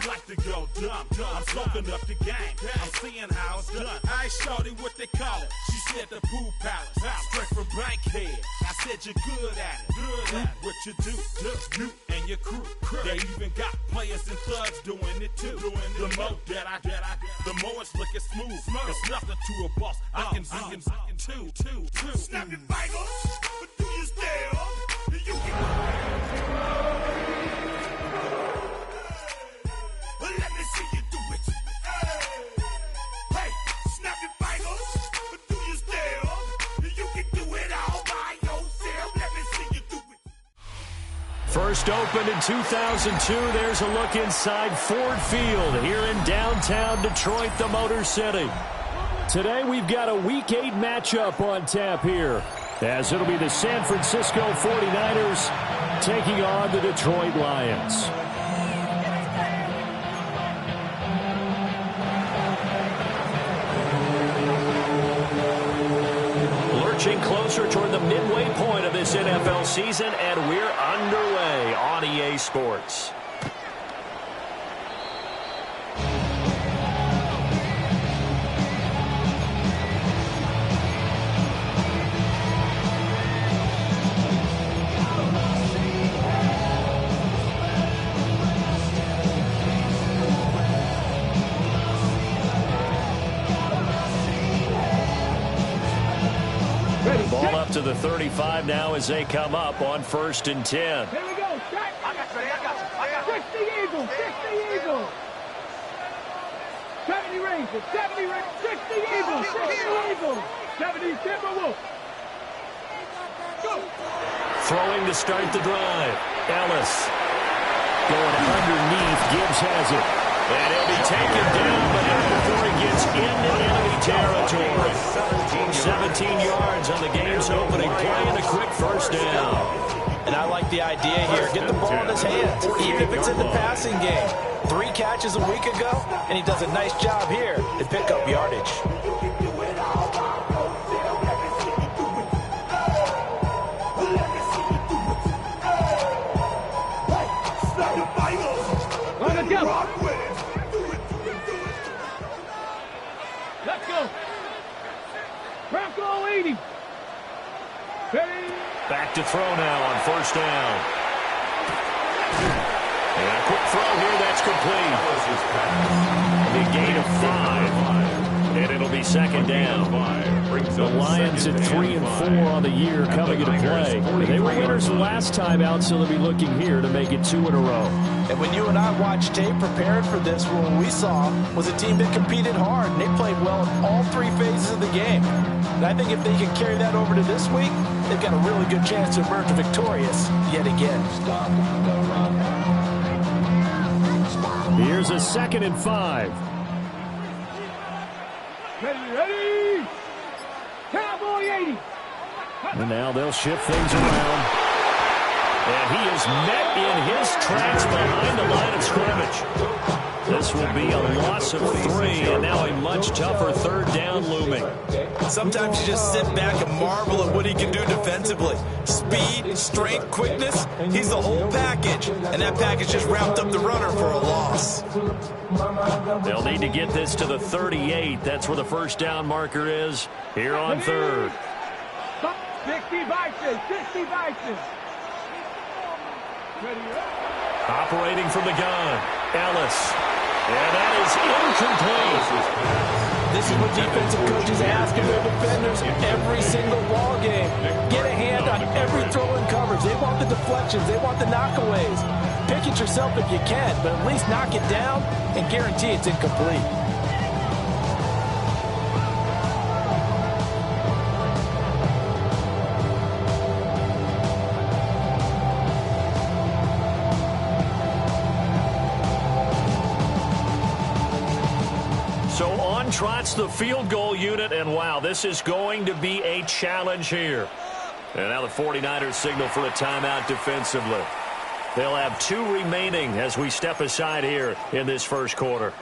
like to go dumb. I'm soaking up the game. I'm seeing how it's done. I ain't shorty what they call it. She said the pool palace. Straight from Bankhead. I said you're good at it. What you do, you and your crew. They even got players and thugs doing it too. The more that I the more it's looking smooth. It's nothing to a boss. I can two. Snap your fingers, but do you still? You can. Let me see you do it. Hey, snap your fingers, but do you still? You can do it all by yourself. Let me see you do it. First opened in 2002. There's a look inside Ford Field here in downtown Detroit, the Motor City. Today we've got a Week 8 matchup on tap here, as it'll be the San Francisco 49ers taking on the Detroit Lions. Lurching closer toward the midway point of this NFL season, and we're underway on EA Sports. Ball up to the 35 now as they come up on 1st and 10. Here we go. I got you. 60 Eagles. 60 Eagles. 70 Rangers. 60 Eagles. 70 Timberwolves. Go. Throwing to start the drive. Ellis going underneath. Gibbs has it. And he'll be taken down, but not before he gets into enemy territory. 17 yards on the game's opening play and a quick first down. And I like the idea here. Get the ball in his hands, even if it's in the passing game. 3 catches a week ago, and he does a nice job here to pick up yardage. Let's go. Bronco 80. Back to throw now on 1st down. And a quick throw here, that's complete. The gain of 5. And it'll be 2nd down. The Lions at 3 and 4 on the year coming into play. They were winners last time out, so they'll be looking here to make it 2 in a row. And when you and I watched tape prepared for this, what we saw was a team that competed hard, and they played well in all 3 phases of the game. And I think if they can carry that over to this week, they've got a really good chance to emerge victorious yet again. Here's a 2nd and 5. Ready. Cowboy 80. And now they'll shift things around. And he is met in his tracks behind the line of scrimmage. This will be a loss of 3, and now a much tougher 3rd down looming. Sometimes you just sit back and marvel at what he can do defensively. Speed, strength, quickness, he's the whole package. And that package just wrapped up the runner for a loss. They'll need to get this to the 38. That's where the 1st down marker is here on 3rd. 60 Vikings. 60 Vikings. Operating from the gun, Ellis. And that is incomplete. This is what defensive coaches ask of their defenders every single ball game. Get a hand on every throw in coverage. They want the deflections. They want the knockaways. Pick it yourself if you can, but at least knock it down and guarantee it's incomplete. So on trots the field goal unit, and wow, this is going to be a challenge here. And now the 49ers signal for a timeout defensively. They'll have 2 remaining as we step aside here in this 1st quarter.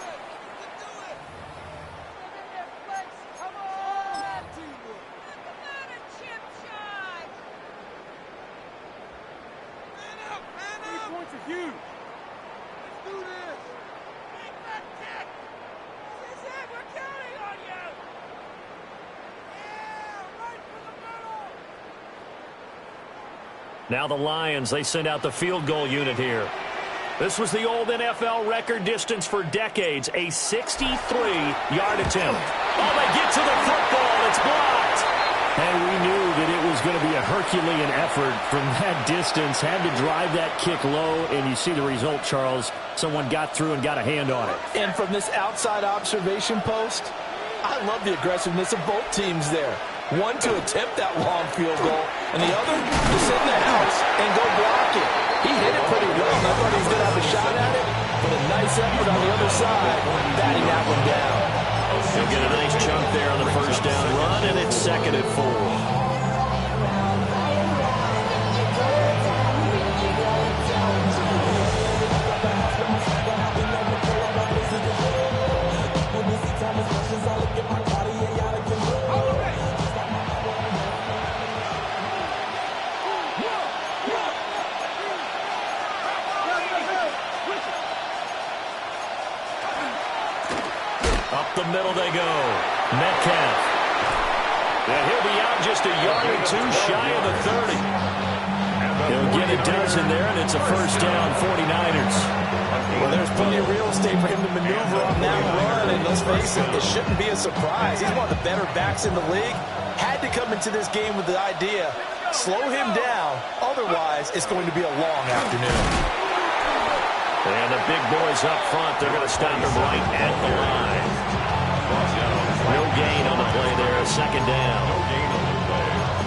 Now the Lions, they send out the field goal unit here. This was the old NFL record distance for decades, a 63-yard attempt. Oh, they get to the football. It's blocked. And we knew that it was going to be a Herculean effort from that distance. Had to drive that kick low, and you see the result, Charles. Someone got through and got a hand on it. And from this outside observation post, I love the aggressiveness of both teams there. One to attempt that long field goal, and the other to sit in the house and go block it. He hit it pretty well, and I thought he was going to have a shot at it, but a nice effort on the other side, batting that one down. He'll get a nice chunk there on the first down run, and it's 2nd and 4. Up the middle they go. Metcalf. And he'll be out just a yard or two shy of the 30. He'll get a dozen there, and it's a first down, 49ers. Well, there's plenty of real estate for him to maneuver on that run, and let's face it, it shouldn't be a surprise. He's one of the better backs in the league. Had to come into this game with the idea, slow him down, otherwise it's going to be a long afternoon. And the big boys up front, they're going to stop him right at the line. No gain on the play there, 2nd down.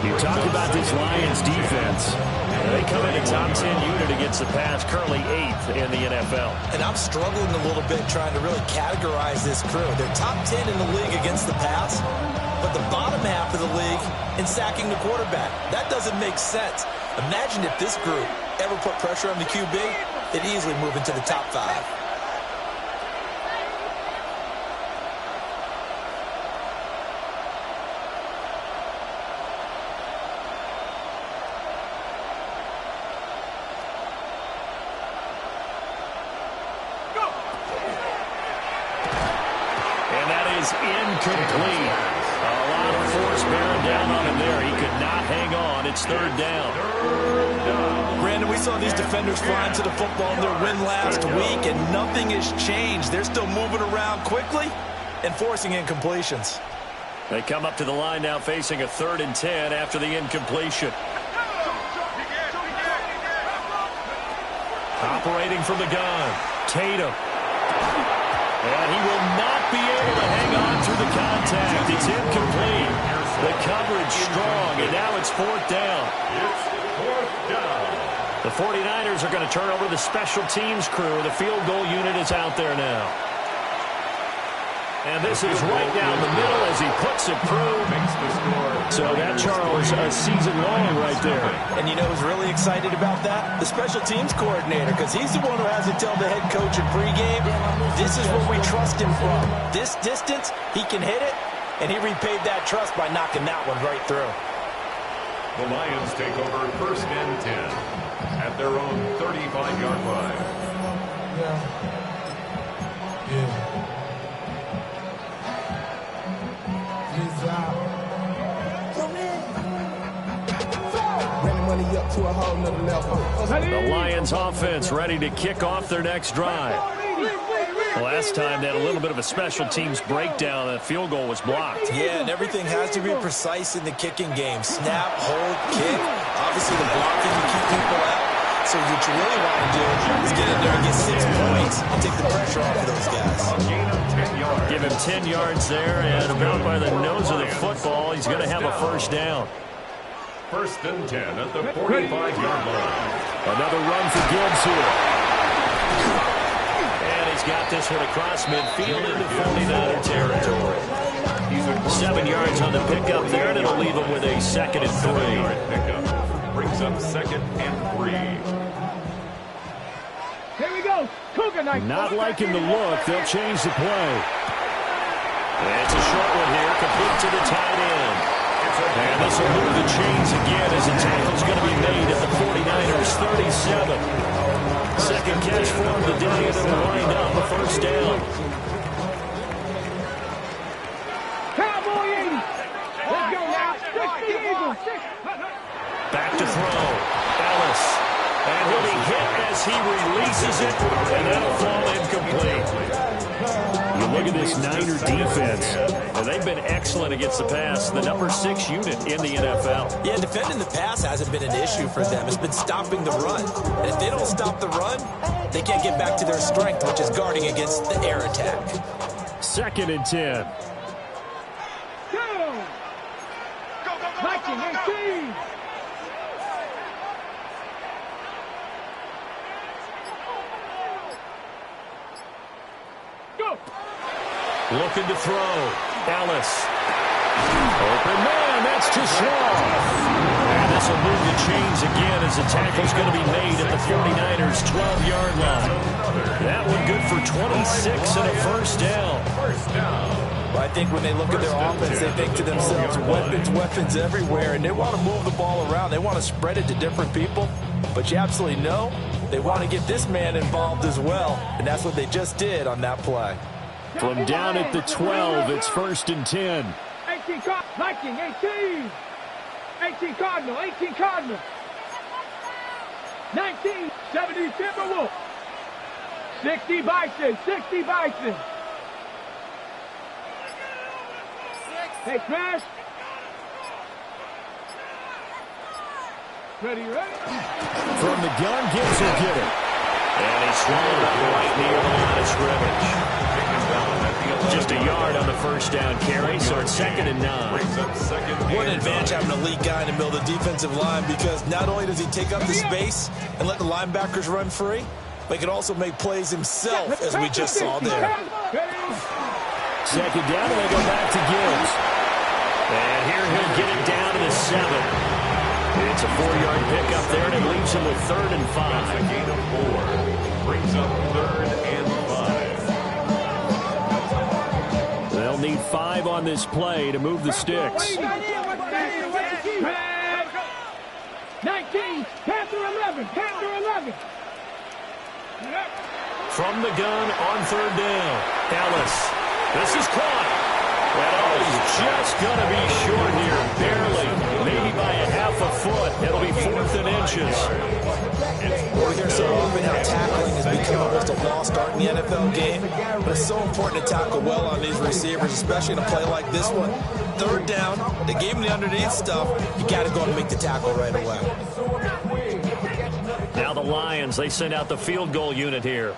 You talk about this Lions defense. They come in a top 10 unit against the pass, currently 8th in the NFL. And I'm struggling a little bit trying to really categorize this crew. They're top 10 in the league against the pass, but the bottom half of the league in sacking the quarterback. That doesn't make sense. Imagine if this group ever put pressure on the QB, they'd easily move into the top 5. Incomplete. A lot of force bearing down on him there. He could not hang on. It's 3rd down. Brandon, we saw these defenders flying to the football in their win last week, and nothing has changed. They're still moving around quickly and forcing incompletions. They come up to the line now facing a 3rd and 10 after the incompletion. Operating from the gun, Tatum. And he will not be able to hang on through the contact. It's incomplete. The coverage strong, and now it's 4th down. It's 4th down. The 49ers are going to turn over to the special teams crew. The field goal unit is out there now. And this is right down the middle as he puts it through. So that, Charles, a season long right there. And you know who's really excited about that? The special teams coordinator, because he's the one who has to tell the head coach in pregame, this is where we trust him from. This distance, he can hit it, and he repaid that trust by knocking that one right through. The Lions take over 1st and 10 at their own 35-yard line. The Lions offense ready to kick off their next drive. Last time they had a little bit of a special teams breakdown. That field goal was blocked. Yeah, and everything has to be precise in the kicking game. Snap, hold, kick. Obviously the blocking to keep people out. So what you really want to do is get in there and get 6 points and take the pressure off of those guys. Give him 10 yards there, and about by the nose of the football, he's going to have a first down. 1st and 10 at the 45-yard line. Another run for Gibbs here. And he's got this one across midfield into 49er territory. 7 yards on the pickup there, and it'll leave him with a 2nd and 3. Pickup brings up 2nd and 3. Here we go. Cougar night. Not liking the look. They'll change the play. And it's a short one here, complete to the tight end. And this will move the chains again as the tackle's going to be made at the 49ers 37. 2nd catch for him today, and it'll wind up a first down. Cowboy 80. Let's go now. 60 Eagles. Back to throw. as he releases it, and that'll fall incomplete. You look at this Niner defense, and they've been excellent against the pass, the number 6 unit in the NFL. Yeah, defending the pass hasn't been an issue for them. It's been stopping the run. And if they don't stop the run, they can't get back to their strength, which is guarding against the air attack. 2nd and 10. Viking 18. Go. Looking to throw. Ellis. Open man, that's too small. And this will move the chains again as the tackle's going to be made at the 49ers' 12-yard line. That one good for 26 and a first down. Well, I think when they look at their offense, they think to themselves, weapons everywhere, and they want to move the ball around. They want to spread it to different people, but you absolutely know they want to get this man involved as well, and that's what they just did on that play. From down at the 12, it's 1st and 10. 18 Viking 18. 18 Cardinal, 18 Cardinal. 19, 70 Timberwolves. 60 Bison, 60 Bison. Hey, Crash. Ready? From the gun, Gibbs will get it. And he's swallowed up right near the line of scrimmage. Just a yard on the first down carry, so it's 2nd and 9. What an advantage having a lead guy in the middle of the defensive line, because not only does he take up the space and let the linebackers run free, but he can also make plays himself, as we just saw there. 2nd down, and they go back to Gibbs. And here he'll get it down to the 7. It's a 4-yard pickup there, and it leaves him with 3rd and 5. That's a gain of 4. Brings up 3rd and 5. They'll need 5 on this play to move the sticks. 19, Panther 11, Panther 11. From the gun on 3rd down. Ellis. This is caught. And he's just going to be short here, barely, maybe by a half a foot. It'll be 4th and inches. We hear so often how tackling has become almost a lost art in the NFL game, but it's so important to tackle well on these receivers, especially in a play like this one. 3rd down, they gave him the underneath stuff. You got to go and make the tackle right away. Now the Lions, they send out the field goal unit here.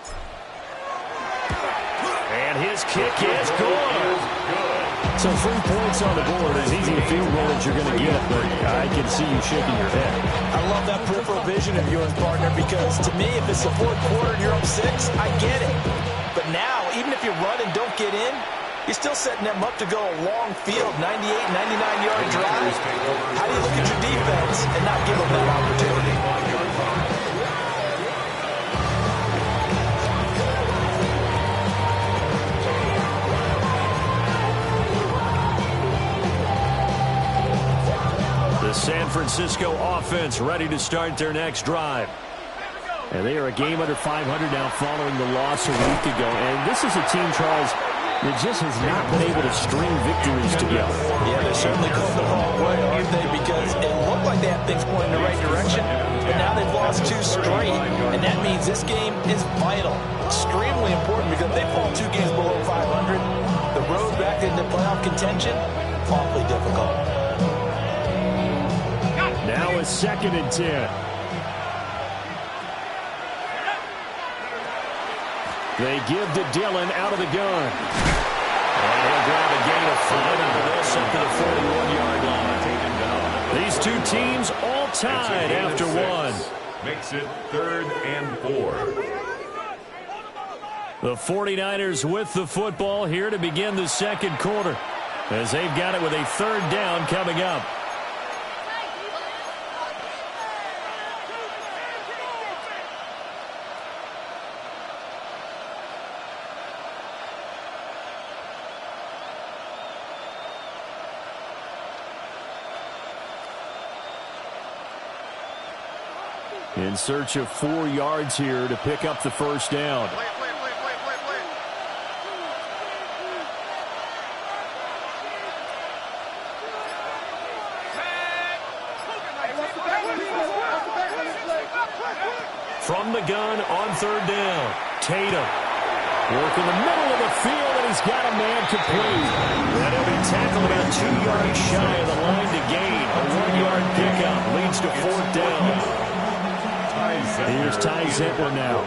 And his kick is good. So 3 points on the board, as easy a field goal as you're going to get, but I can see you shaking your head. I love that peripheral vision of yours, partner, because to me, if it's the 4th quarter and you're up 6, I get it. But now, even if you run and don't get in, you're still setting them up to go a long field, 98, 99-yard drive. How do you look at your defense and not give them that opportunity? The San Francisco offense ready to start their next drive. And they are a game under 500 now following the loss a week ago. And this is a team, Charles, that just has not been able to string victories together. Yeah, they're certainly going the wrong way, aren't they? Because it looked like they had things going in the right direction, but now they've lost 2 straight. And that means this game is vital, extremely important, because if they fall 2 games below 500, the road back into playoff contention, awfully difficult. Now it's 2nd and 10. They give to Dillon out of the gun. And he'll grab a gain of 5 out of this up to the 41-yard line. These 2 teams all tied after 1. Makes it 3rd and 4. The 49ers with the football here to begin the 2nd quarter, as they've got it with a 3rd down coming up. In search of 4 yards here to pick up the first down. From the gun on third down. Tatum. Working the middle of the field, and he's got a man complete. And he'll be tackled about 2 yards shy of the line to gain. A 1-yard pickup leads to fourth down. Here's Ty Zentner now.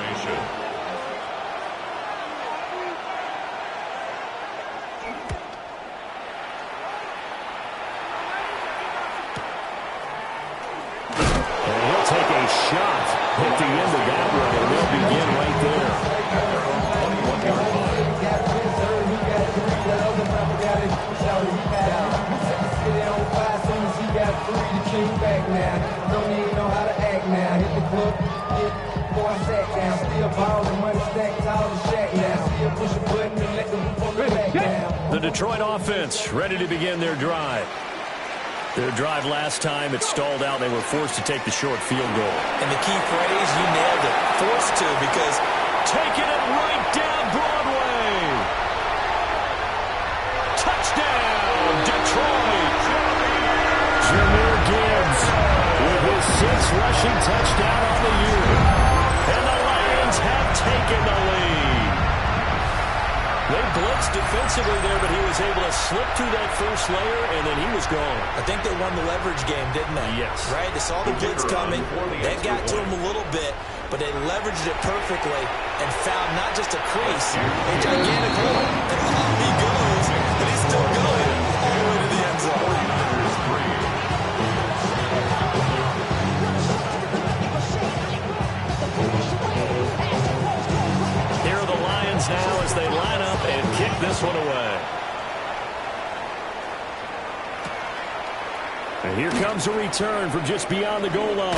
And he'll take a shot at the end of that one, and they'll begin right there. The Detroit offense ready to begin their drive. Their drive last time, it stalled out. They were forced to take the short field goal. And the key phrase, you nailed it. Forced to, because taking it right down Broadway. Touchdown, Detroit. Jahmyr Gibbs with his 6th rushing touchdown on the year. And the Lions have taken the lead. They blitzed defensively there, but he was able to slip through that first layer, and then he was gone. I think they won the leverage game, didn't they? Yes. Right? They saw the blitz coming. That got to him a little bit, but they leveraged it perfectly and found not just a crease, a gigantic hole. And off he goes, and he's still going all the way to the end zone. Here are the Lions now as they line up and kick this one away. And here comes a return from just beyond the goal line.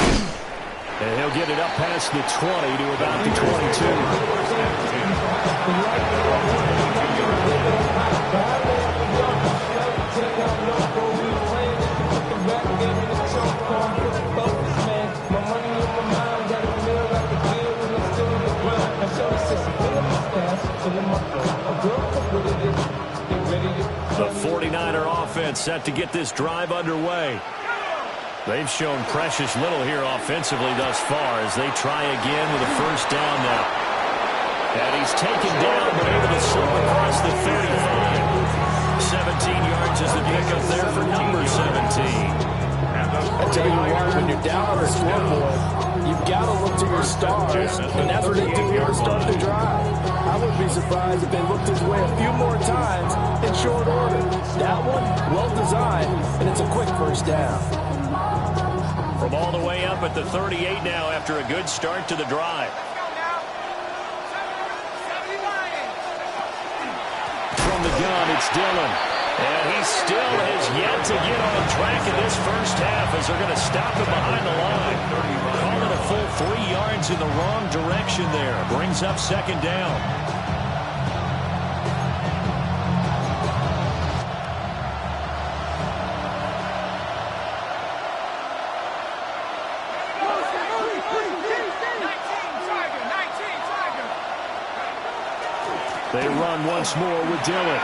And he'll get it up past the 20 to about the 22. The 49er offense set to get this drive underway. They've shown precious little here offensively thus far as they try again with a first down now. And he's taken down but able to slip across the 35. 17 yards is the pickup there for number 17. I tell you what, when you're down on the scoreboard, you've got to look to your stars, and that's what they do here to start the drive. I wouldn't be surprised if they looked his way a few more times in short order. That one, well designed, and it's a quick first down. From all the way up at the 38 now after a good start to the drive. From the gun, it's Dillon. And he still has yet to get on track in this first half as they're going to stop him behind the line. Call it a full 3 yards in the wrong direction there. Brings up second down. They run once more with Dillon.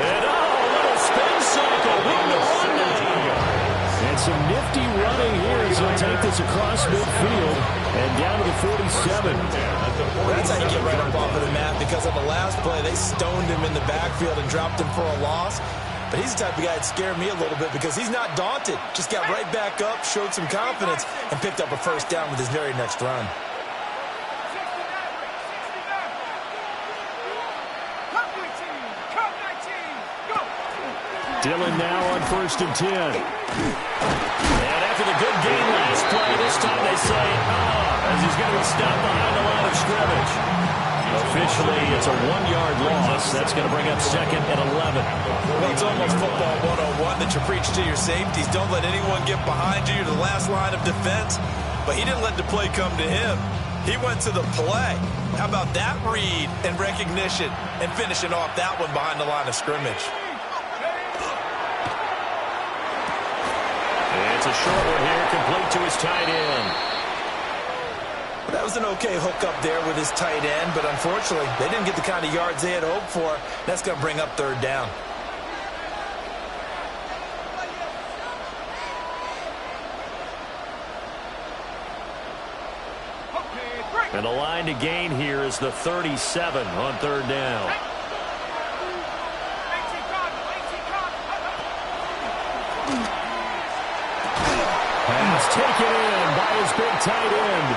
And a little spin cycle. And some nifty running here as he'll take this across midfield and down to the 47. That's how you get right up off of the map, because on the last play, they stoned him in the backfield and dropped him for a loss. But he's the type of guy that scared me a little bit because he's not daunted. Just got right back up, showed some confidence, and picked up a first down with his very next run. Dillon now on 1st and 10. And after the good game last play, this time they say, as he's going to be stopped behind the line of scrimmage. Officially, it's a 1-yard loss. That's going to bring up second and 11. Well, it's almost football 101 that you preach to your safeties. Don't let anyone get behind you. You're the last line of defense. But he didn't let the play come to him. He went to the play. How about that read and recognition and finishing off that one behind the line of scrimmage? It's a short one here, complete to his tight end. That was an okay hookup there with his tight end, but unfortunately, they didn't get the kind of yards they had hoped for. That's going to bring up third down. And the line to gain here is the 37 on third down. Pass taken in by his big tight end.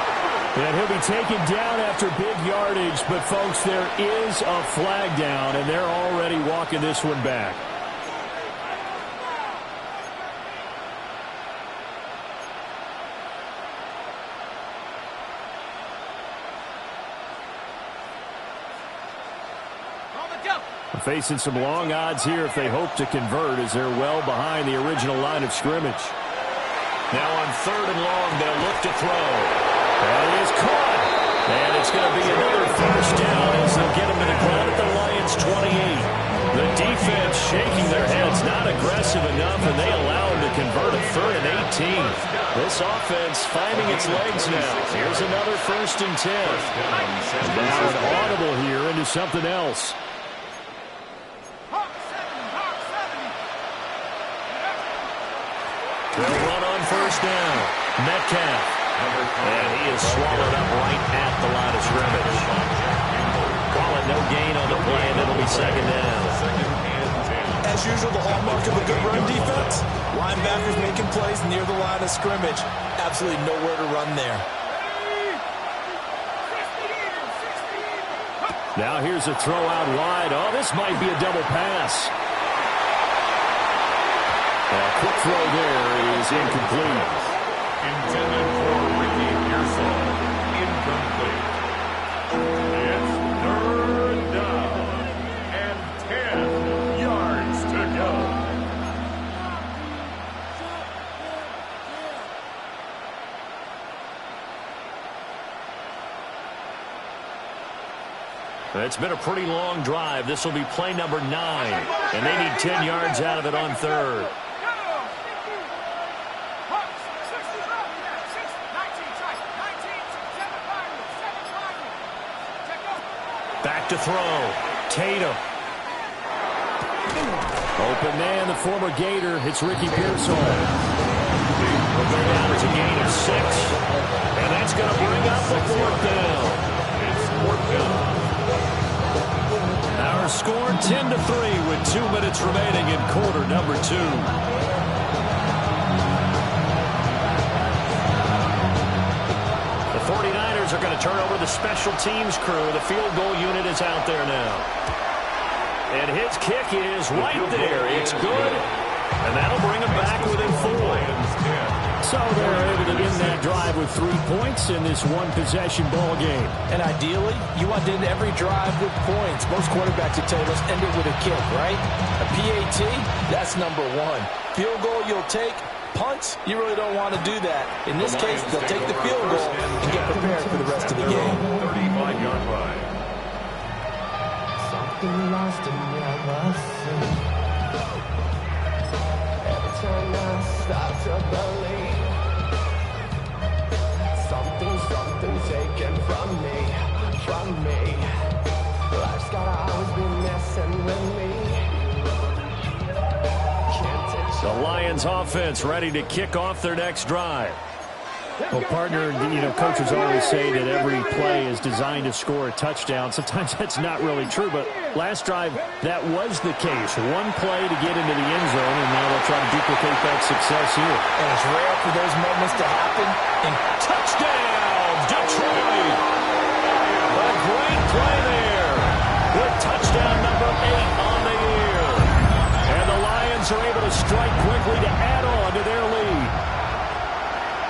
And he'll be taken down after big yardage. But, folks, there is a flag down, and they're already walking this one back. Facing some long odds here if they hope to convert, as they're well behind the original line of scrimmage. Now on third and long, they'll look to throw. That is caught. And it's going to be another first down as they'll get him to the ground at the Lions' 28. The defense shaking their heads, not aggressive enough, and they allow him to convert a third and 18. This offense finding its legs now. Here's another first and 10. Now an audible here into something else. They'll run on first down. Metcalf. And he is swallowed up right at the line of scrimmage. Call it no gain on the play, and it'll be second down. As usual, the hallmark of a good run defense, linebackers making plays near the line of scrimmage. Absolutely nowhere to run there. Now here's a throw out wide. Oh, this might be a double pass. A quick throw there is incomplete. Intended for Ricky Pearsall. Incomplete. It's third down and 10 yards to go. It's been a pretty long drive. This will be play number 9, and they need 10 yards out of it on third. Back to throw. Tatum. Open man, the former Gator. It's Ricky Pearsall. We'll go down to a gain of 6. And that's going to bring up the fourth down. It's fourth down. Our score 10-3 with 2 minutes remaining in quarter number 2. The 49ers are going to turn over the special teams crew. The field goal unit is out there now. And his kick is right there. It's good. And that'll bring them back within 4. So they're able to end that drive with 3 points in this one-possession ball game. And ideally, you want to end every drive with points. Most quarterbacks would tell us end it with a kick, right? A PAT, that's number 1. Field goal you'll take. Punts, you really don't want to do that. In this case, they'll take the field goal and get prepared for the rest of the game. 35-yard line. Something lost in your mercy. Every time I start to believe something taken from me. Life's gotta always be messing with me. The Lions offense ready to kick off their next drive. Well, partner, coaches always say that every play is designed to score a touchdown. Sometimes that's not really true, but last drive, that was the case. One play to get into the end zone, and now they'll try to duplicate that success here. And it's rare for those moments to happen. And touchdown, Detroit! A great play there with touchdown number 8 on the year. And the Lions are able to strike quickly to add on to their lead.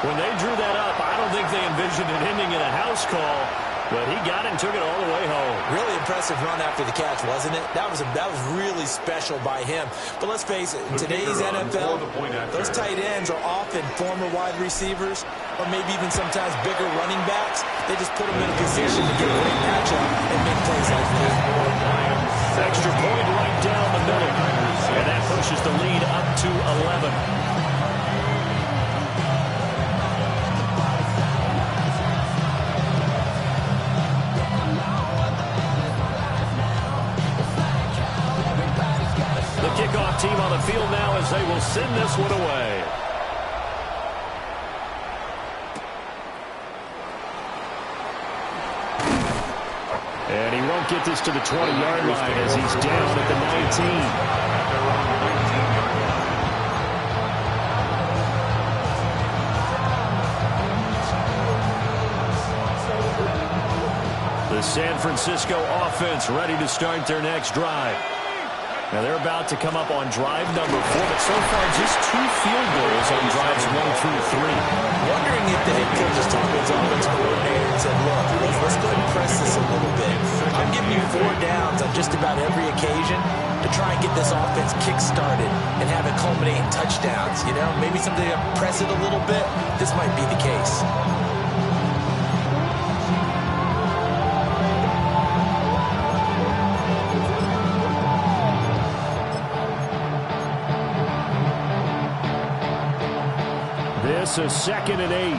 When they drew that up, I don't think they envisioned it ending in a house call, but he got it and took it all the way home. Really impressive run after the catch, wasn't it? That was really special by him. But let's face it, in today's NFL, those tight ends are often former wide receivers or maybe even sometimes bigger running backs. They just put them in a position to get a great matchup and make plays like that. Extra point right down the middle, and that pushes the lead up to 11. Kickoff team on the field now as they will send this one away. And he won't get this to the 20-yard line as he's down at the 19. The San Francisco offense ready to start their next drive. Now they're about to come up on drive number 4, but so far just 2 field goals on drives 1 through 3. Wondering if the head coach is talking to his offense coordinator and said, look, let's go ahead and press this a little bit. I'm giving you 4 downs on just about every occasion to try and get this offense kick-started and have it culminate in touchdowns. You know, maybe something to press it a little bit. This might be the case. This is 2nd and 8.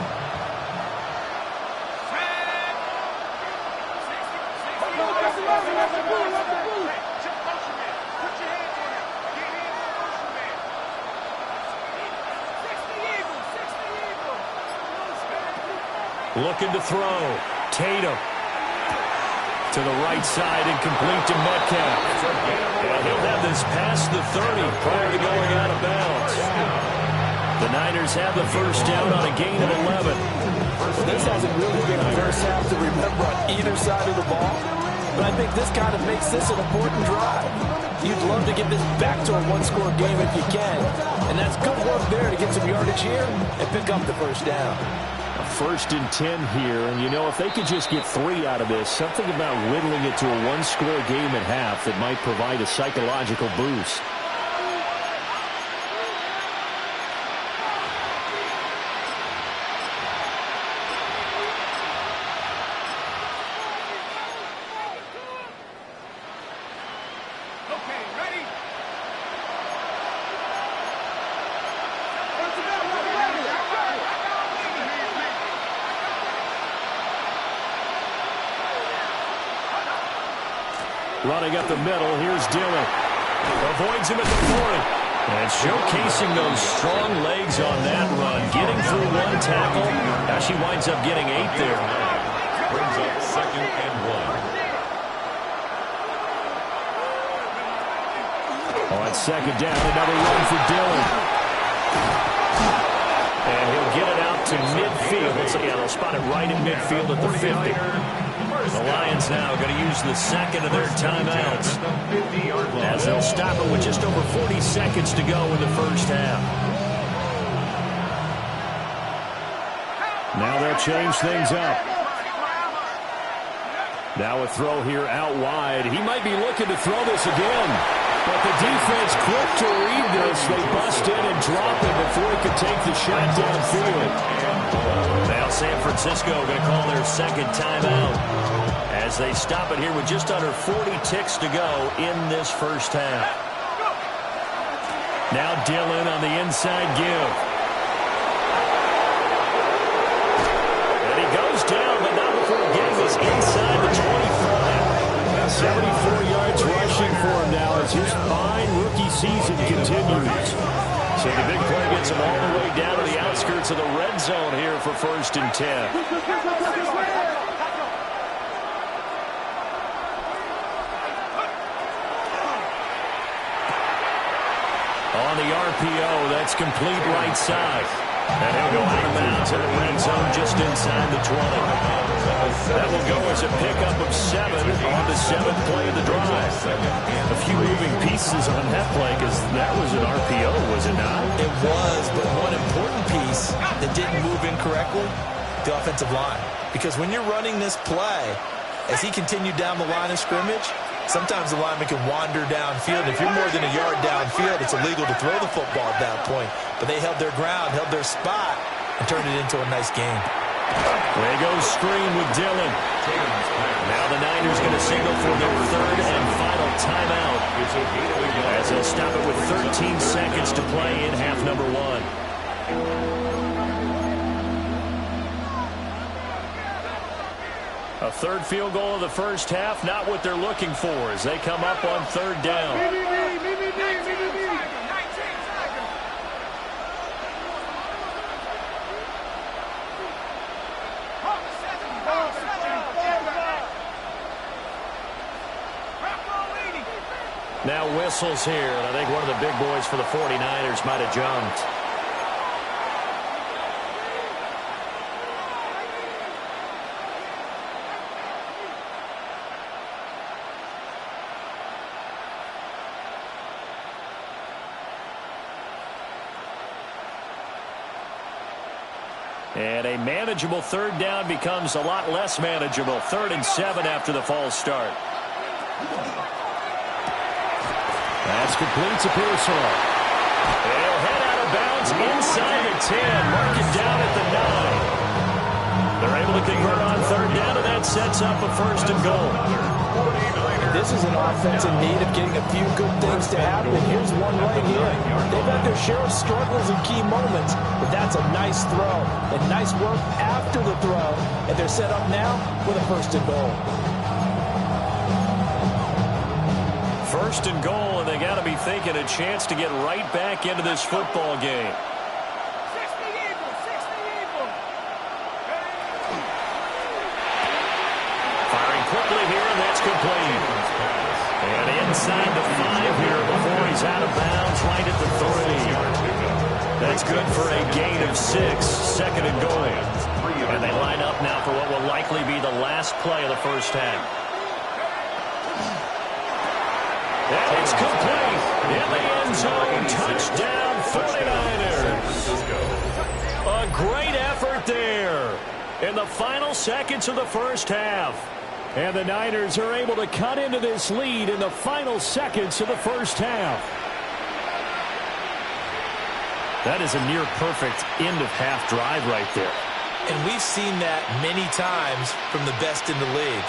Looking to throw. Tatum. To the right side and complete to Metcalf. And he'll have this past the 30 prior to going out of bounds. The Niners have the first down on a gain of 11. This hasn't really been a first half to remember on either side of the ball, but I think this kind of makes this an important drive. You'd love to get this back to a one-score game if you can, and that's good work there to get some yardage here and pick up the first down. A 1st and 10 here, and you know, if they could just get 3 out of this, something about whittling it to a one-score game at half that might provide a psychological boost. Running up the middle, here's Dillon. Avoids him at the 40. And showcasing those strong legs on that run. Getting through 1 tackle. Now she winds up getting 8 there. Brings up 2nd and 1. On 2nd down, another run for Dillon. And he'll get it out to midfield. Yeah, they'll spot it right in midfield at the 50. The Lions now going to use the 2nd of their timeouts as they'll stop it with just over 40 seconds to go in the first half. Now they'll change things up. Now a throw here out wide. He might be looking to throw this again. But the defense quick to read this. They bust in and drop it before he could take the shot downfield. Now San Francisco going to call their 2nd timeout as they stop it here with just under 40 ticks to go in this first half. Now Dillon on the inside give. And he goes down, but not before getting this inside the 25. 74 yards rushing for him now as his fine rookie season continues. So the big play gets him all the way down to the outskirts of the red zone here for 1st and 10. On the RPO, that's complete right side. And he'll go out of bounds in the red zone just inside the 20. That will go as a pickup of 7 on the 7th play of the drive. A few moving pieces on that play because that was an RPO, was it not? It was, but one important piece that didn't move incorrectly, the offensive line. Because when you're running this play, as he continued down the line of scrimmage, sometimes the lineman can wander downfield. If you're more than a yard downfield, it's illegal to throw the football at that point. But they held their ground, held their spot, and turned it into a nice game. There goes screen with Dillon. Now the Niners going to signal for their 3rd and final timeout as they'll stop it with 13 seconds to play in half number 1. A 3rd field goal of the first half, not what they're looking for as they come up on 3rd down. Now whistles here, and I think one of the big boys for the 49ers might have jumped. And a manageable third down becomes a lot less manageable. 3rd and 7 after the false start. That's complete to Pearsall. They'll head out of bounds inside the 10. Mark it down at the 9. They're able to convert on 3rd down, and that sets up a 1st and goal. This is an offense in need of getting a few good things to happen. Here's one right here. They've had their share of struggles in key moments, but that's a nice throw and nice work after the throw. And they're set up now with a 1st and goal. 1st and goal, and they got to be thinking a chance to get right back into this football game. Firing quickly here, and that's complete. And inside the 5 here before he's out of bounds, right at the 3. That's good for a gain of 6. 2nd and goal. And they line up now for what will likely be the last play of the first half. It's complete. In the end zone. Touchdown, 49ers. A great effort there in the final seconds of the first half. And the Niners are able to cut into this lead in the final seconds of the first half. That is a near-perfect end-of-half drive right there. And we've seen that many times from the best in the league.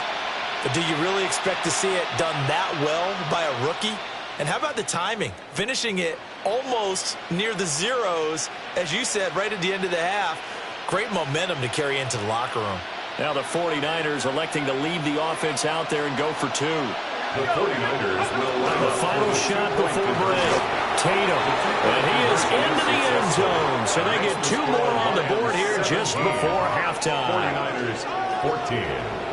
But do you really expect to see it done that well by a rookie? And how about the timing? Finishing it almost near the zeros, as you said, right at the end of the half. Great momentum to carry into the locker room. Now the 49ers electing to leave the offense out there and go for 2. The 49ers will line The up final for shot before break. Tatum. And he is into the end zone. So they get 2 more on the board here just before halftime. 49ers 14.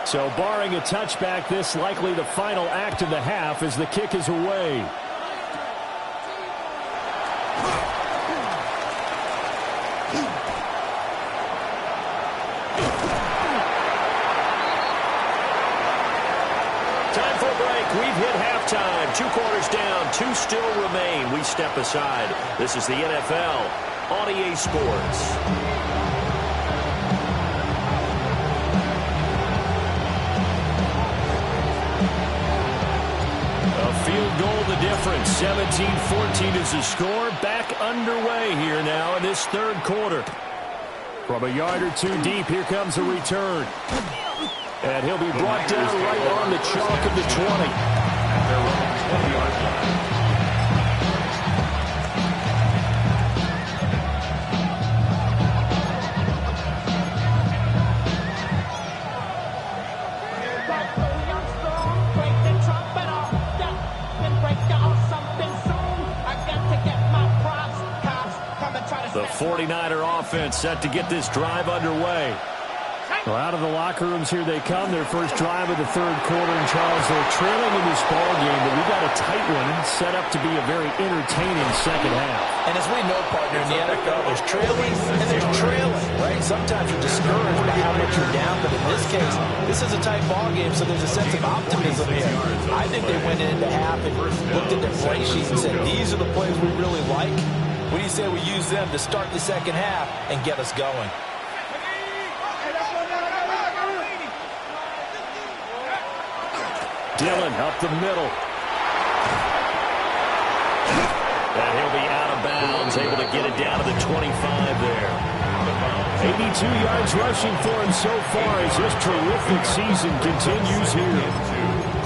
So barring a touchback, this likely the final act of the half as the kick is away. Time for a break. We've hit halftime. 2 quarters down. 2 still remain. We step aside. This is the NFL on EA Sports. Field goal the difference. 17-14 is the score. Back underway here now in this 3rd quarter. From a yard or 2 deep, here comes a return. And he'll be brought down right on the chalk of the 20. The 49er offense set to get this drive underway. Well, out of the locker rooms here they come. Their first drive of the 3rd quarter. And Charles, they're trailing in this ball game, but we got a tight one set up to be a very entertaining second half. And as we know, partner, in the NFL, there's trailing and there's trailing, right? Sometimes you're discouraged by how much you're down, but in this case, this is a tight ball game, so there's a sense of optimism here. I think they went into half and looked at their play sheet and said, these are the plays we really like. What do you say we use them to start the second half and get us going? Dillon up the middle. And he'll be out of bounds, able to get it down to the 25 there. 82 yards rushing for him so far as his terrific season continues here.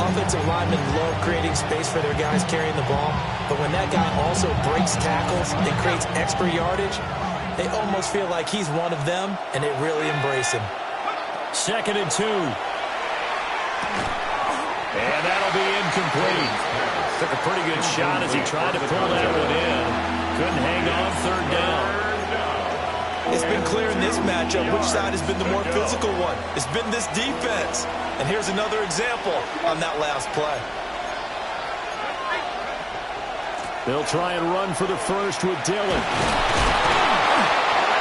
Offensive linemen love creating space for their guys carrying the ball, but when that guy also breaks tackles and creates extra yardage, they almost feel like he's one of them, and they really embrace him. 2nd and 2. And that'll be incomplete. Took a pretty good shot as he tried to pull that one in. Couldn't hang on third down. It's been clear in this matchup which side has been the more physical one. It's been this defense. And here's another example on that last play. They'll try and run for the first with Dillon.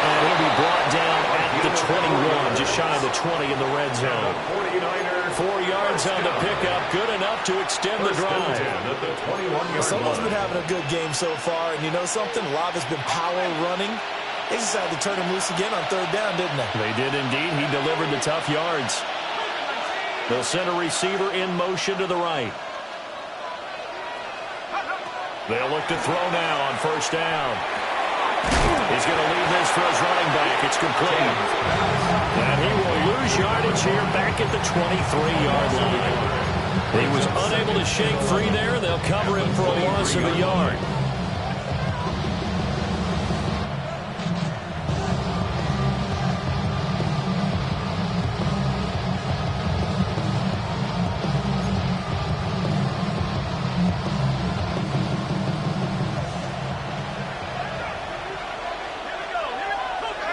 And he'll be brought down at the 21, just shy of the 20 in the red zone. 4 yards on the pickup, good enough to extend the drive. Someone's been having a good game so far, and you know something? A lot of it's been power running. They decided to turn him loose again on third down, didn't they? They did indeed. He delivered the tough yards. They'll send a receiver in motion to the right. They'll look to throw now on first down. He's going to leave this for his running back. It's complete. And he will lose yardage here back at the 23-yard line. He was unable to shake free there. They'll cover him for a loss of a yard.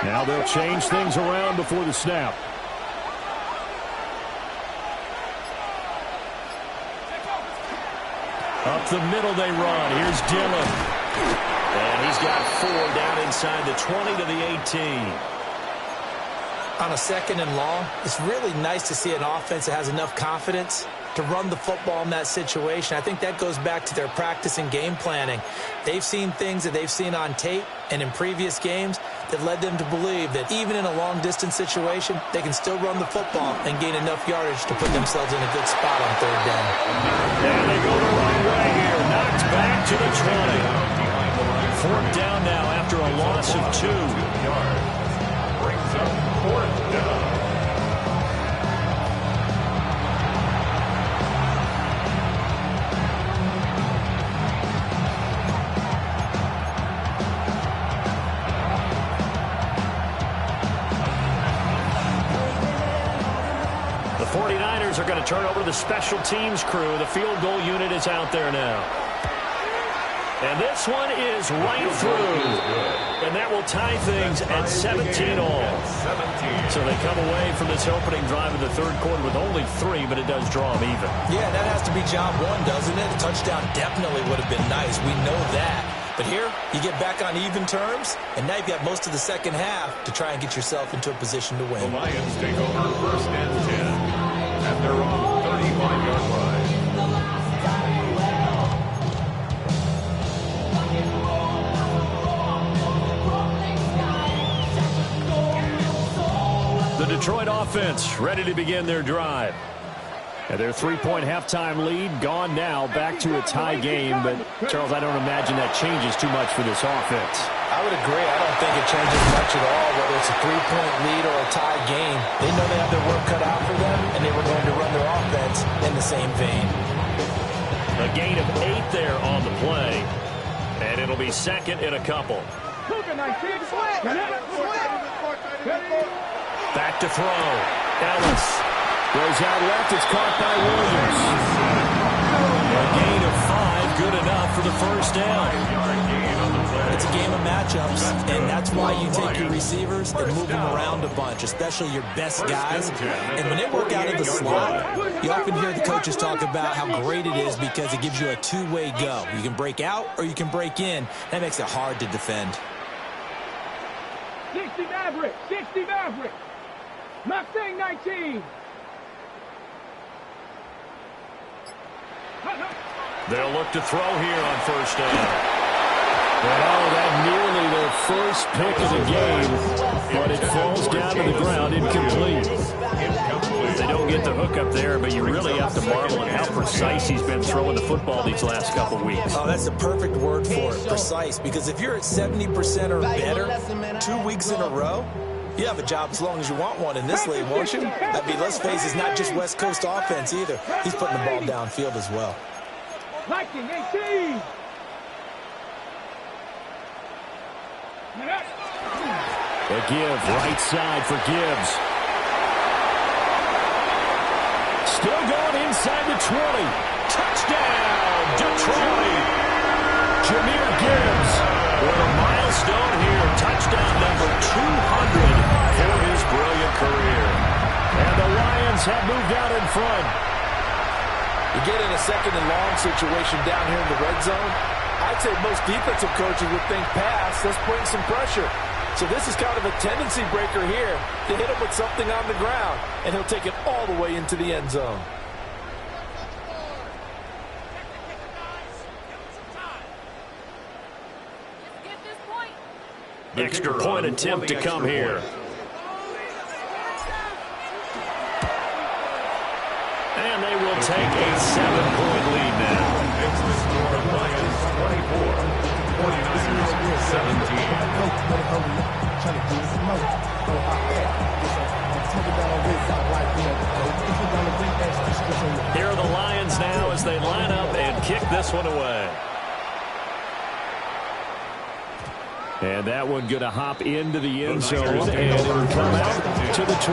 Now they'll change things around before the snap. Up the middle they run. Here's Dillon. And he's got 4 down inside the 20 to the 18. On a second and long, it's really nice to see an offense that has enough confidence to run the football in that situation. I think that goes back to their practice and game planning. They've seen things that they've seen on tape and in previous games that led them to believe that even in a long-distance situation, they can still run the football and gain enough yardage to put themselves in a good spot on third down. And they go the wrong way here. Knocked back to the 20. Fourth down now after a loss of 2. Brings up fourth down. The 49ers are going to turn over to the special teams crew. The field goal unit is out there now. And this one is right through. And that will tie things at 17 all. So they come away from this opening drive in the third quarter with only 3, but it does draw them even. Yeah, that has to be job one, doesn't it? A touchdown definitely would have been nice. We know that. But here, you get back on even terms, and now you've got most of the second half to try and get yourself into a position to win. The Lions take over first and 10 at their own 35-yard line. The Detroit offense ready to begin their drive. And their 3-point halftime lead gone now, back to a tie game. But, Charles, I don't imagine that changes too much for this offense. I would agree. I don't think it changes much at all, whether it's a 3-point lead or a tie game. They know they have their work cut out for them, and they were going to run their offense in the same vein. A gain of 8 there on the play. And it'll be second and a couple. Back to throw. Ellis goes out left. It's caught by Williams. A gain of 5, good enough for the first down. It's a game of matchups, and that's why you take your receivers and move them around a bunch, especially your best guys. And when they work out of the slot, you often hear the coaches talk about how great it is because it gives you a two-way go. You can break out or you can break in. That makes it hard to defend. 60 Maverick, 60 Maverick. Mustang 19. They'll look to throw here on first down. Oh, that nearly their first pick of the game, but it falls down to the ground, incomplete. They don't get the hook up there, but you really have to marvel at how precise he's been throwing the football these last couple weeks. Oh, that's the perfect word for it, precise, because if you're at 70% or better 2 weeks in a row, you have a job as long as you want one in this league, won't you? I mean, let's face it, it's not just West Coast offense either. He's putting the ball downfield as well. Viking 18. A give, right side for Gibbs. Still going inside the 20. Touchdown, Detroit! Lions have moved out in front. You get in a second and long situation down here in the red zone, I'd say most defensive coaches would think pass, let's bring some pressure. So this is kind of a tendency breaker here to hit him with something on the ground, and he'll take it all the way into the end zone. Extra point attempt to come here. And they will take a 7-point lead now. It's the score of Lions 24, 49ers 17. Here are the Lions now as they line up and kick this one away. And that one going to hop into the end zone, and it'll come out to the 20.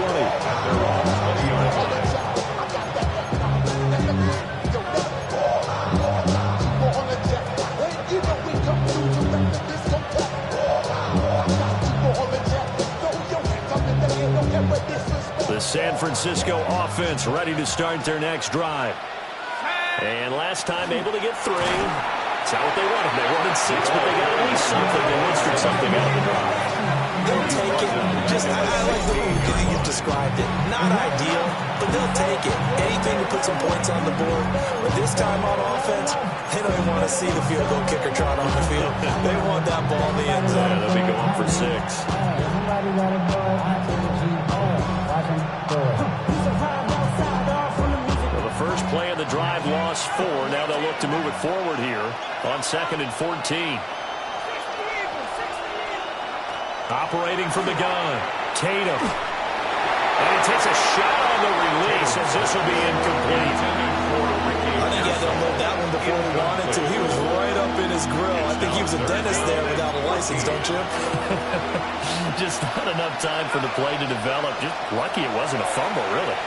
The San Francisco offense ready to start their next drive. And last time able to get 3. It's not what they wanted. They wanted 6, but they got at least something. They mustered something out of the drive. They'll take it. Just, I like the way you've described it. Not ideal, but they'll take it. Anything to put some points on the board. But this time on offense, they don't even want to see the field goal kicker trot on the field. They want that ball in the end zone. Yeah, they'll be going for 6. Well, the first play of the drive lost 4. Now they'll look to move it forward here on 2nd and 14. Operating from the gun, Tatum. And he takes a shot on the release as this will be incomplete. I think he had to unload that one before he wanted to. He was right up in his grill. I think he was a dentist there without a license, don't you? Just not enough time for the play to develop. Just lucky it wasn't a fumble, really.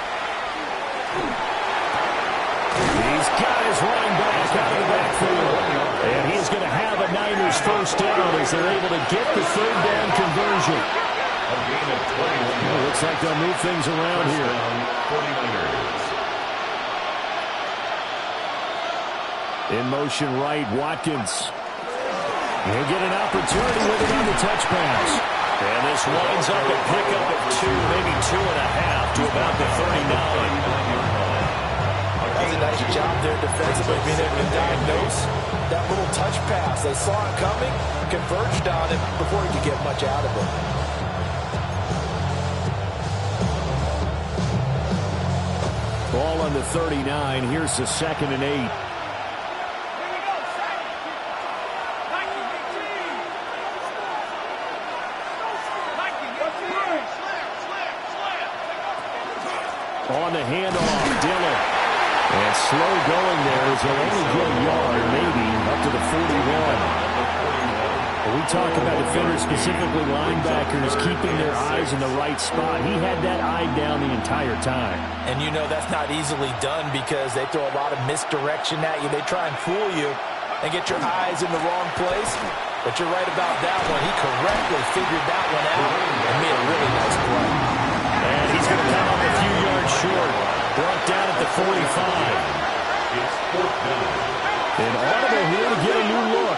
He's got his running back out of the backfield. And he's going to have a Niners first down as they're able to get the 3rd down conversion. Well, looks like they'll move things around here. In motion right, Watkins. He'll get an opportunity with it on the touch pass. And this winds up a pickup of 2, maybe 2.5 to about the 39. That's a nice job there defensively, being able to diagnose that little touch pass. They saw it coming, converged on it before he could get much out of it. Ball on the 39. Here's the 2nd and 8. On the handoff, Dillon. And slow going there as he'll only get a yard, maybe, up to the 41. We talk about defenders, specifically linebackers, keeping their eyes in the right spot. He had that eye down the entire time. And you know that's not easily done because they throw a lot of misdirection at you. They try and fool you and get your eyes in the wrong place. But you're right about that one. He correctly figured that one out and made a really nice play. And he's going to come up a few yards short. Brought down at the 45. It's 4th down. And Audible here to get a new look.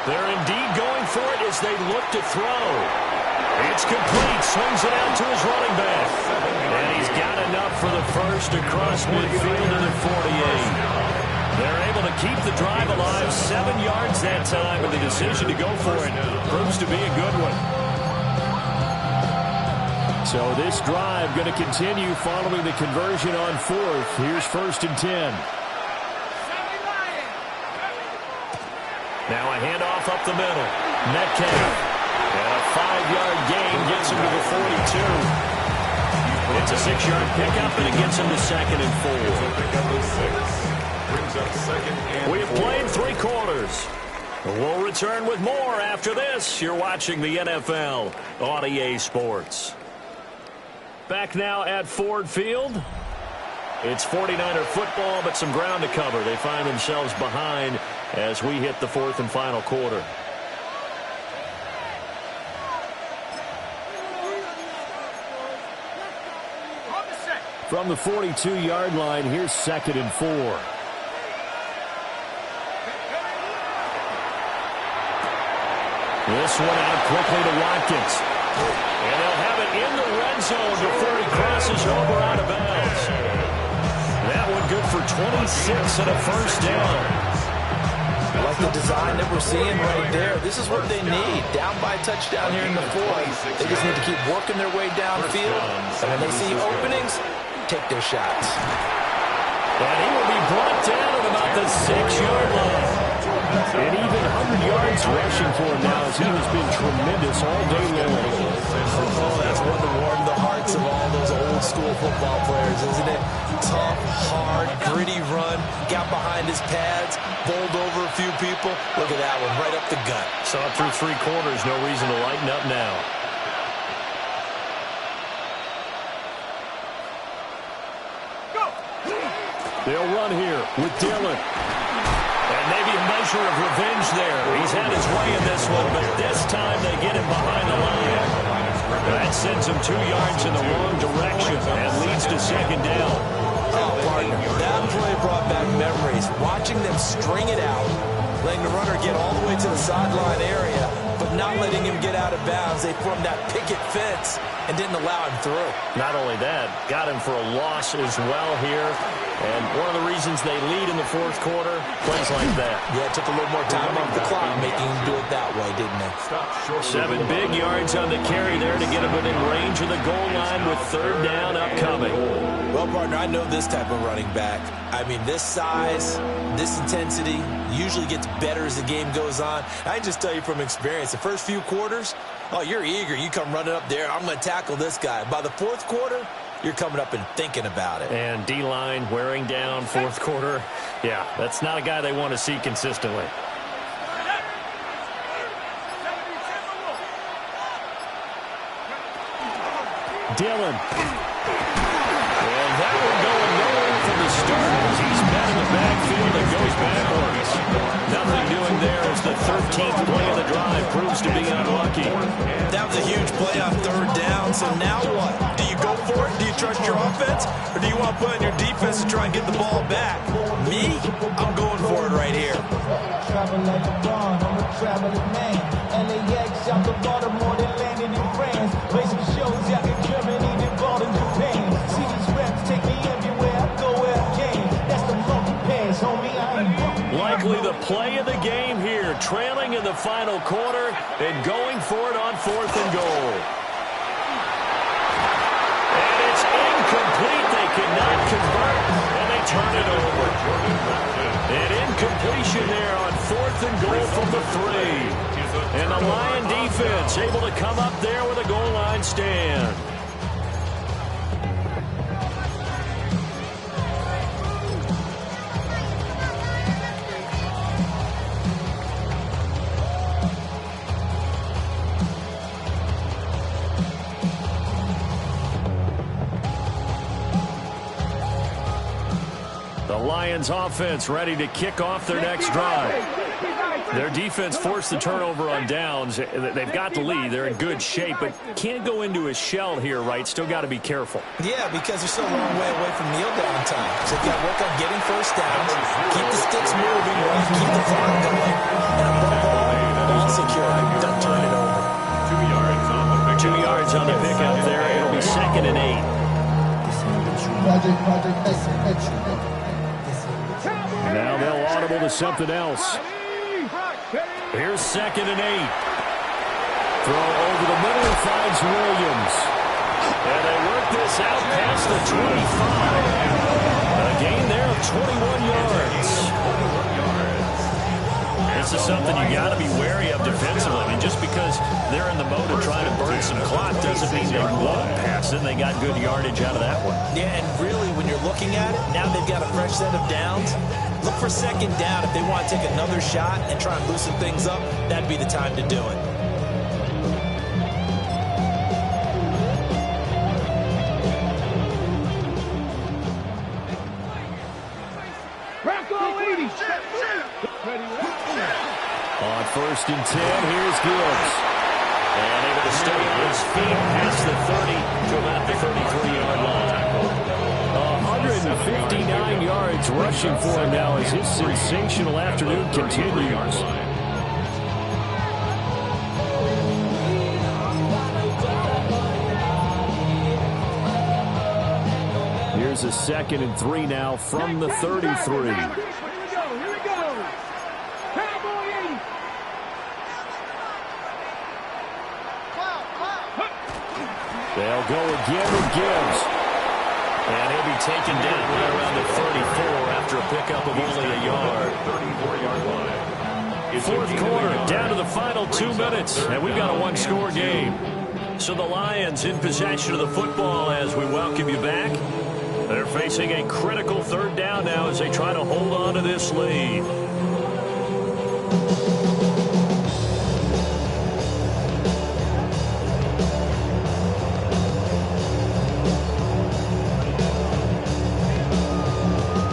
They're indeed going for it as they look to throw. It's complete. Swings it out to his running back. And he's got enough for the first across midfield to the 48. They're able to keep the drive alive. 7 yards that time, and the decision to go for it proves to be a good one. So this drive going to continue following the conversion on 4th. Here's 1st and 10. Now a handoff up the middle. Metcalf. And a 5-yard gain gets him to the 42. It's a 6-yard pickup, and it gets him to 2nd and 4. We have played 3 quarters. We'll return with more after this. You're watching the NFL on EA Sports. Back now at Ford Field. It's 49er football, but some ground to cover. They find themselves behind as we hit the fourth and final quarter. From the 42-yard line, here's 2nd and 4. This one out quickly to Watkins. And they'll have it in the red zone before he crosses over out of bounds. That one good for 26 and a first down. I like the design that we're seeing right there. This is what they need. Down by a touchdown here in the fourth. They just need to keep working their way downfield. And when they see openings, take their shots. And he will be brought down at about the 6-yard line. And even 100 yards rushing for him now as he has been tremendous all day long. Oh, that's one to warm the hearts of all those old school football players, isn't it? Tough, hard, gritty run. Got behind his pads, bowled over a few people. Look at that one, right up the gut. Saw it through 3 quarters. No reason to lighten up now. They'll run here with Dillon. And maybe a measure of revenge there. He's had his way in this one, but this time they get him behind the line. That sends him 2 yards in the wrong direction and leads to 2nd down. Oh, partner, that play brought back memories. Watching them string it out, letting the runner get all the way to the sideline area, but not letting him get out of bounds. They formed that picket fence and didn't allow him through. Not only that, got him for a loss as well here. And one of the reasons they lead in the fourth quarter, plays like that. Yeah, it took a little more time off the clock, making him do it that way, didn't it? 7 big yards on the carry there to get him within range of the goal line with 3rd down upcoming. Well, partner, I know this type of running back. I mean, this size, this intensity usually gets better as the game goes on. I can just tell you from experience, the first few quarters, oh, you're eager. You come running up there, I'm going to tackle this guy. By the fourth quarter, you're coming up and thinking about it. And D-line wearing down fourth quarter. Yeah, that's not a guy they want to see consistently. Dillon. And that one going nowhere from the start as he's met in the backfield and goes backwards. Nothing doing there as the 13th play of the drive proves to be unlucky. That was a huge play on 3rd down, so now what? Do you go for it? Do you trust your offense? Or do you want to put on your defense to try and get the ball back? Me? I'm going for it right here. Travel like a bond, I'm a traveling man. LAX out to Baltimore, they landed in France. Play some shows out in Germany, they bought in Japan. See these reps take me everywhere, I go where I can. That's the monkey pass, homie, I ain't broke. Likely the play of the game here, trailing in the final quarter and going for it on 4th and goal. And it's incomplete. They cannot convert, and they turn it over. An incompletion there on 4th and goal from the 3. And the Lion defense able to come up there with a goal line stand. The Lions offense ready to kick off their next drive. Their defense forced the turnover on downs. They've got the lead. They're in good shape, but can't go into a shell here, right? Still got to be careful. Yeah, because they're still a long way away from kneel down time. So they've got to work on getting first downs, keep the sticks moving, right? Keep the clock going. And above all, ball secure. Don't turn it over. 2 yards on the pick. 2 yards on the pickup there. It'll be 2nd and 8. Now they'll audible to something else. Here's 2nd and 8. Throw over the middle finds Williams. And they work this out past the 25. A gain there of 21 yards. This is something you got to be wary of defensively. I mean, just because they're in the mode of trying to burn some clock doesn't mean they won't pass it. They got good yardage out of that one. Yeah, and really, when you're looking at it, now they've got a fresh set of downs. Look for 2nd down. If they want to take another shot and try and loosen things up, that'd be the time to do it. On 1st and 10, here's Gibbs. And able to stay on his feet past the 30 to about the 33-yard line. 159 yards rushing for him now as his sensational afternoon continues. Here's a 2nd and 3 now from the 33. They'll go again with Gibbs. And he'll be taken down right around the 34 after a pickup of only a yard. 34-yard line. 4th quarter, down to the final 2 minutes, and we've got a one-score game. So the Lions in possession of the football as we welcome you back. They're facing a critical 3rd down now as they try to hold on to this lead.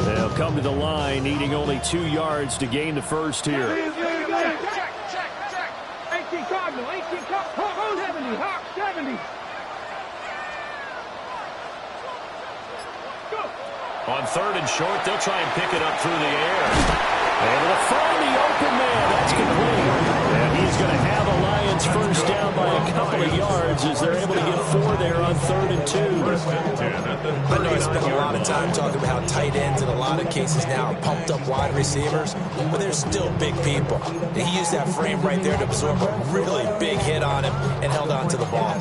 They'll come to the line, needing only 2 yards to gain the first here. Check. 18 Cardinal, 18 Cardinal, 70, Hawk, 70. On 3rd and short, they'll try and pick it up through the air. Able to find the open man. That's complete. And he's going to have a Lions first down by a couple of yards as they're able to get 4 there on 3rd and 2. I know I spent a lot of time talking about how tight ends in a lot of cases now are pumped up wide receivers, but they're still big people. And he used that frame right there to absorb a really big hit on him and held on to the ball.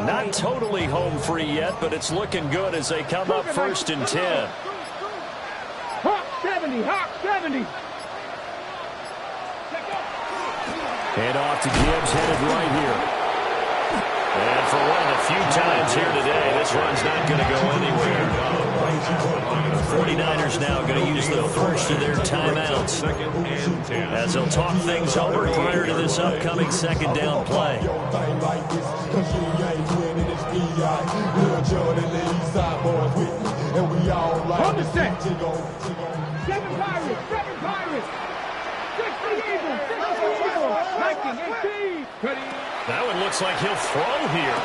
Not totally home free yet, but it's looking good as they come up 1st and 10. Hawk 70, Hawk 70. Hand off to Gibbs, headed right here. And for one of the few times here today, this run's not going to go anywhere. 49ers now going to use the first of their timeouts as they'll talk things over prior to this upcoming 2nd down play. Hold the set. 7 Pirates, 7 Pirates. 60 Eagles, 60 Eagles. 19, 18. That one looks like he'll throw here.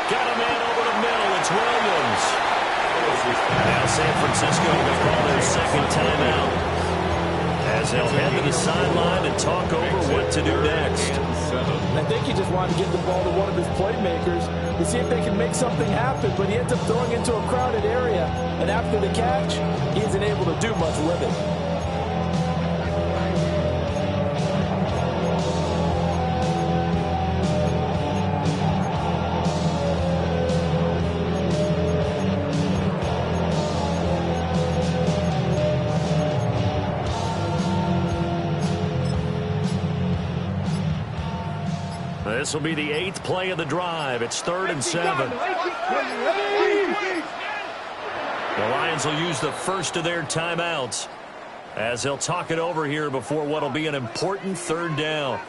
Got a man over the middle. It's Williams. Now San Francisco will call their 2nd timeout as they'll head to the sideline and talk over what to do next. And I think he just wanted to give the ball to one of his playmakers to see if they can make something happen, but he ends up throwing into a crowded area, and after the catch, he isn't able to do much with it. This will be the 8th play of the drive. It's 3rd and 7. The Lions will use the first of their timeouts as they'll talk it over here before what will be an important 3rd down.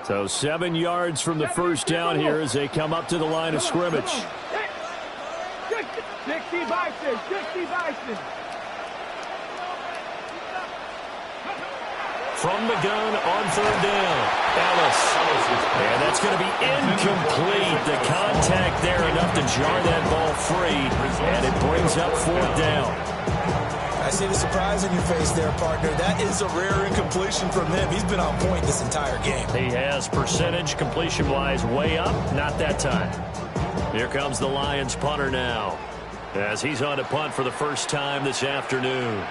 So 7 yards from the first down here as they come up to the line of scrimmage. 60 Bison, 60 Bison. From the gun on 3rd down, Ellis. And that's going to be incomplete. The contact there enough to jar that ball free, and it brings up 4th down. I see the surprise on your face there, partner. That is a rare incompletion from him. He's been on point this entire game. He has percentage completion-wise way up. Not that time. Here comes the Lions punter now as he's on to punt for the first time this afternoon.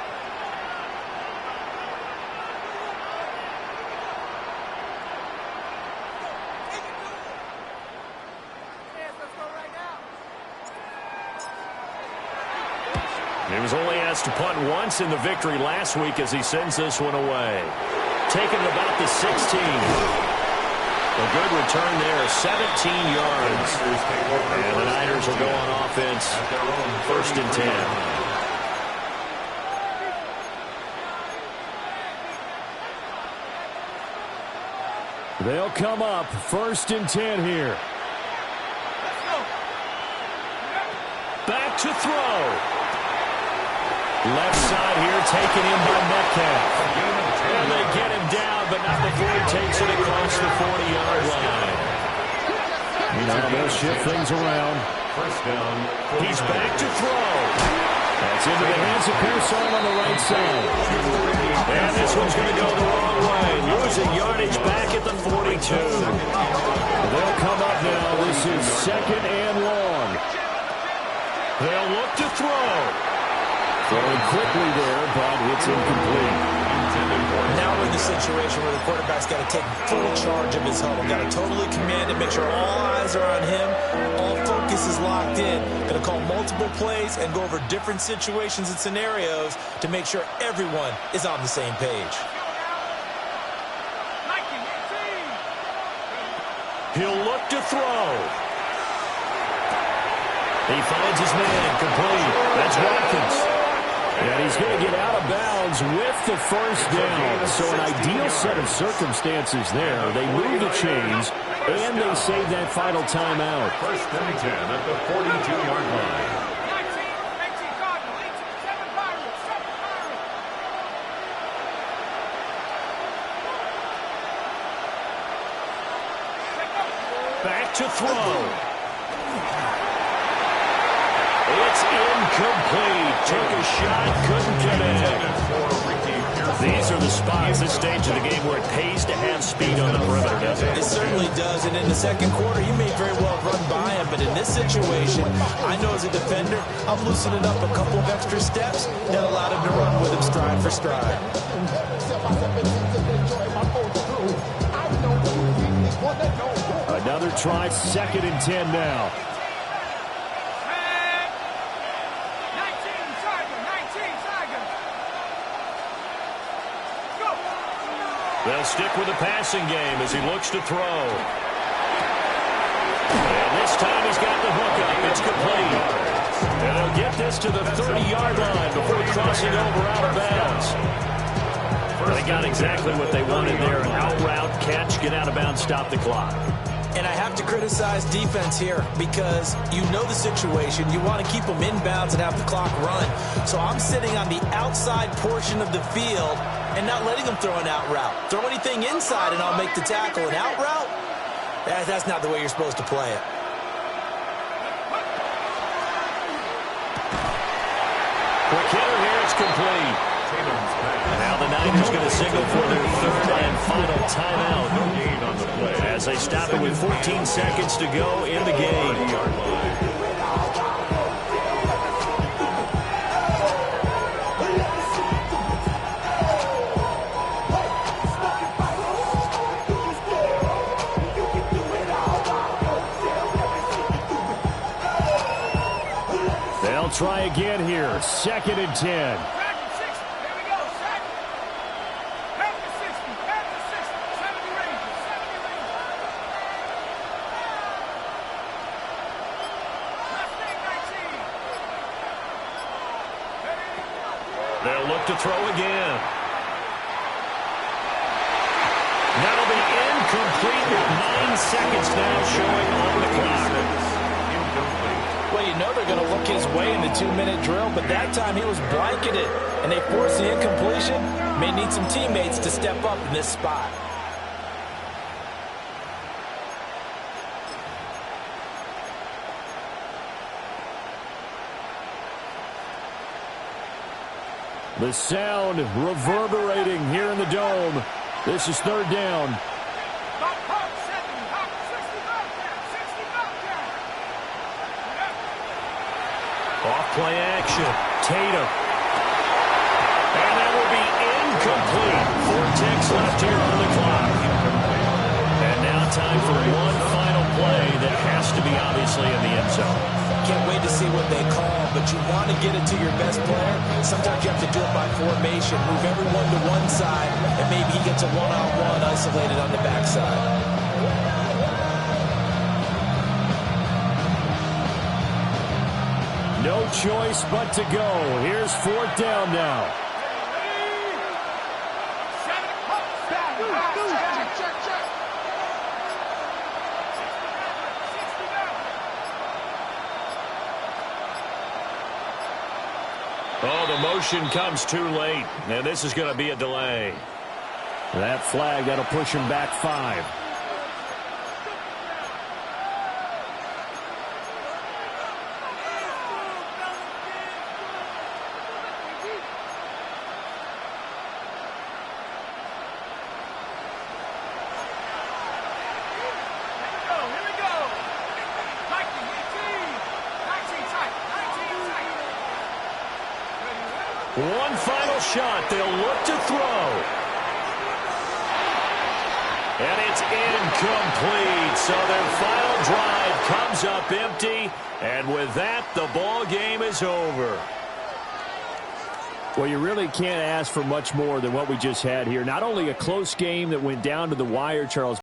He was only asked to punt once in the victory last week as he sends this one away. taken at about the 16. A good return there, 17 yards. And the Niners will go on offense, 1st and 10. They'll come up 1st and 10 here. Back to throw. Left side here taken in by Metcalf. And they get him down, but not before he takes it across the 40-yard line. You know, they'll shift things around. He's back to throw. That's into the hands of Pearson on the right side. And this one's going to go the wrong way. Losing yardage back at the 42. They'll come up now. This is 2nd and long. They'll look to throw. Throwing quickly there, but it's incomplete. Now we're in the situation where the quarterback's got to take full charge of his huddle. Got to totally command it, make sure all eyes are on him. All focus is locked in. Going to call multiple plays and go over different situations and scenarios to make sure everyone is on the same page. He'll look to throw. He finds his man, complete. That's Watkins. And he's going to get out of bounds with the 1st down. So an ideal set of circumstances there. They move the chains, and they save that final timeout. 1st and 10 at the 42-yard line. Back to throw. It's incomplete. Took a shot, couldn't get in. These are the spots, this stage of the game, where it pays to have speed on the perimeter, doesn't it? It certainly does, and in the 2nd quarter, he may very well run by him, but in this situation, I know as a defender, I'm loosening up a couple of extra steps and allowed him to run with him stride for stride. Another try, 2nd and 10 now. They'll stick with the passing game as he looks to throw. And this time he's got the hook up. It's complete. And they'll get this to the 30-yard line before crossing over out of bounds. They got exactly what they wanted there. Out route, catch, get out of bounds, stop the clock. And I have to criticize defense here because you know the situation. You want to keep them inbounds and have the clock run. So I'm sitting on the outside portion of the field and not letting them throw an out route. Throw anything inside and I'll make the tackle. An out route? That's not the way you're supposed to play it. Quick hitter here, it's complete. Now the Niners going to signal for their 3rd and final timeout as they stop it with 14 seconds to go in the game. They'll try again here, 2nd and 10. They'll look to throw again. That'll be incomplete with 9 seconds now showing on the clock. Well, you know they're going to look his way in the 2-minute drill, but that time he was blanketed, and they forced the incompletion. May need some teammates to step up in this spot. The sound reverberating here in the dome. This is 3rd down. Off play action. Tatum. And that will be incomplete. 4 ticks left here on the clock. And now time for one final play that has to be obviously in the end zone. Can't wait to see what they call, but you want to get it to your best player. Sometimes you have to do it by formation. Move everyone to one side and maybe he gets a one-on-one isolated on the backside. No choice but to go. Here's fourth down now. Oh, the motion comes too late, and this is going to be a delay. That flag, that'll push him back 5. One final shot. They'll look to throw. And it's incomplete. So their final drive comes up empty. And with that, the ball game is over. Well, you really can't ask for much more than what we just had here. Not only a close game that went down to the wire, Charles,